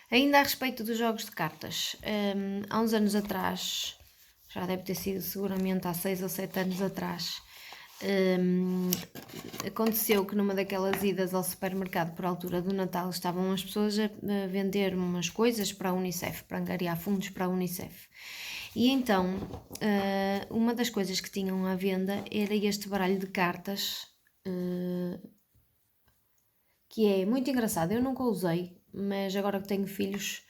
Ainda a respeito dos jogos de cartas, há uns anos atrás, já deve ter sido seguramente há 6 ou 7 anos atrás, aconteceu que numa daquelas idas ao supermercado por altura do Natal estavam as pessoas a vender umas coisas para a Unicef, para angariar fundos para a Unicef. E então, uma das coisas que tinham à venda era este baralho de cartas, que é muito engraçado. Eu nunca usei, mas agora que tenho filhos,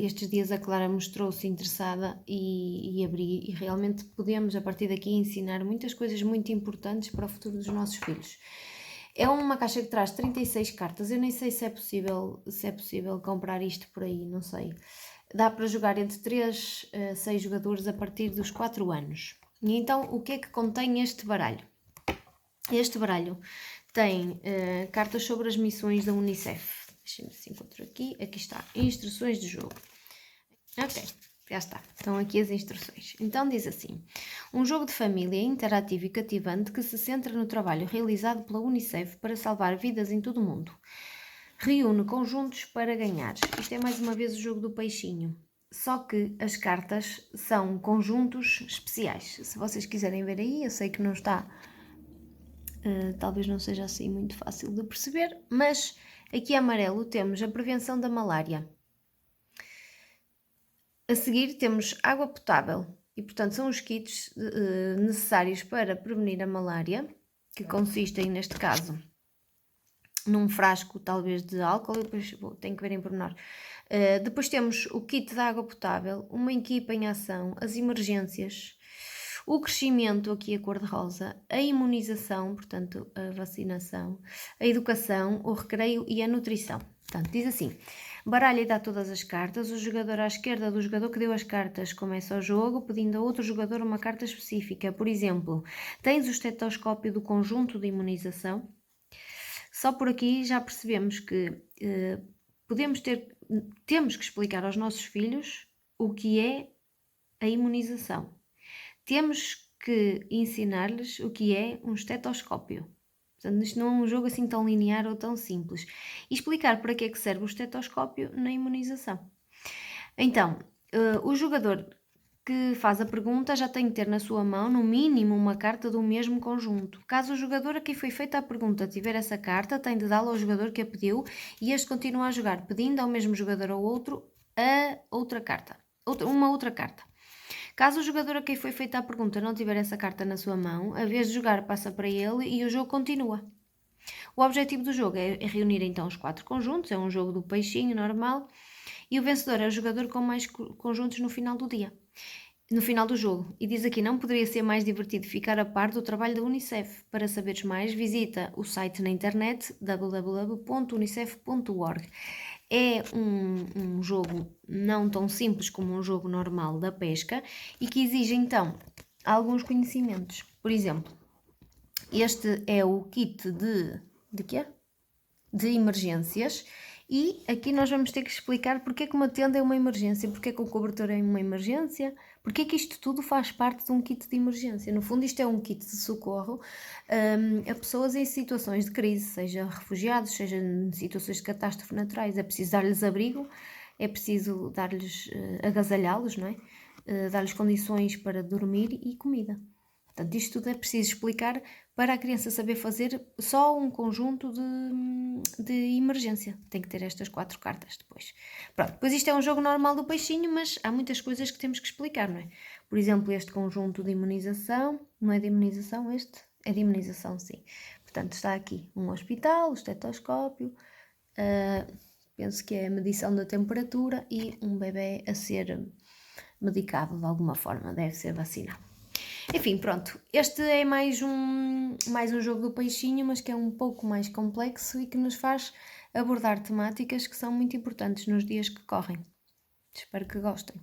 estes dias a Clara mostrou-se interessada e abri, e realmente podemos a partir daqui ensinar muitas coisas muito importantes para o futuro dos nossos filhos. É uma caixa que traz 36 cartas, eu nem sei se é possível comprar isto por aí, não sei. Dá para jogar entre 3 a 6 jogadores a partir dos 4 anos. E então, o que é que contém este baralho? Este baralho tem cartas sobre as missões da Unicef. Deixem-me se encontro aqui. Aqui está, instruções de jogo. Ok, já está. Estão aqui as instruções. Então diz assim: um jogo de família interativo e cativante que se centra no trabalho realizado pela Unicef para salvar vidas em todo o mundo. Reúne conjuntos para ganhar. Isto é mais uma vez o jogo do peixinho. Só que as cartas são conjuntos especiais. Se vocês quiserem ver aí, eu sei que não está... talvez não seja assim muito fácil de perceber, mas aqui amarelo temos a prevenção da malária. A seguir temos água potável e, portanto, são os kits necessários para prevenir a malária, que consistem, neste caso, num frasco talvez de álcool, e depois tenho que ver em pormenor. Depois temos o kit de água potável, uma equipa em ação, as emergências, o crescimento, aqui a cor-de-rosa, a imunização, portanto a vacinação, a educação, o recreio e a nutrição. Portanto, diz assim: baralha e dá todas as cartas, o jogador à esquerda do jogador que deu as cartas começa o jogo pedindo a outro jogador uma carta específica. Por exemplo, tens o estetoscópio do conjunto de imunização. Só por aqui já percebemos que temos que explicar aos nossos filhos o que é a imunização. Temos que ensinar-lhes o que é um estetoscópio. Portanto, isto não é um jogo assim tão linear ou tão simples. E explicar para que é que serve o estetoscópio na imunização. Então, o jogador que faz a pergunta já tem que ter na sua mão, no mínimo, uma carta do mesmo conjunto. Caso o jogador a quem foi feita a pergunta tiver essa carta, tem de dá-la ao jogador que a pediu e este continua a jogar, pedindo ao mesmo jogador ou outro a outra carta. Uma outra carta. Caso o jogador a quem foi feita a pergunta não tiver essa carta na sua mão, a vez de jogar passa para ele e o jogo continua. O objetivo do jogo é reunir então os 4 conjuntos, é um jogo do peixinho normal, e o vencedor é o jogador com mais conjuntos no final do dia. No final do jogo. E diz aqui: não poderia ser mais divertido ficar a par do trabalho da Unicef. Para saberes mais, visita o site na internet www.unicef.org. É um jogo não tão simples como um jogo normal da pesca e que exige então alguns conhecimentos. Por exemplo, este é o kit de quê? De emergências. E aqui nós vamos ter que explicar porque é que uma tenda é uma emergência, porque é que o cobertor é uma emergência, porque é que isto tudo faz parte de um kit de emergência. No fundo, isto é um kit de socorro a pessoas em situações de crise, seja refugiados, seja em situações de catástrofe naturais. É preciso dar-lhes abrigo, é preciso dar-lhes, agasalhá-los, não é? Dar-lhes condições para dormir e comida. Portanto, isto tudo é preciso explicar para a criança saber fazer só um conjunto de emergência. Tem que ter estas 4 cartas depois. Pronto, depois isto é um jogo normal do peixinho, mas há muitas coisas que temos que explicar, não é? Por exemplo, este conjunto de imunização, não é de imunização este? É de imunização, sim. Portanto, está aqui um hospital, o estetoscópio, penso que é a medição da temperatura e um bebê a ser medicado de alguma forma, deve ser vacinado. Enfim, pronto, este é mais um jogo do peixinho, mas que é um pouco mais complexo e que nos faz abordar temáticas que são muito importantes nos dias que correm. Espero que gostem.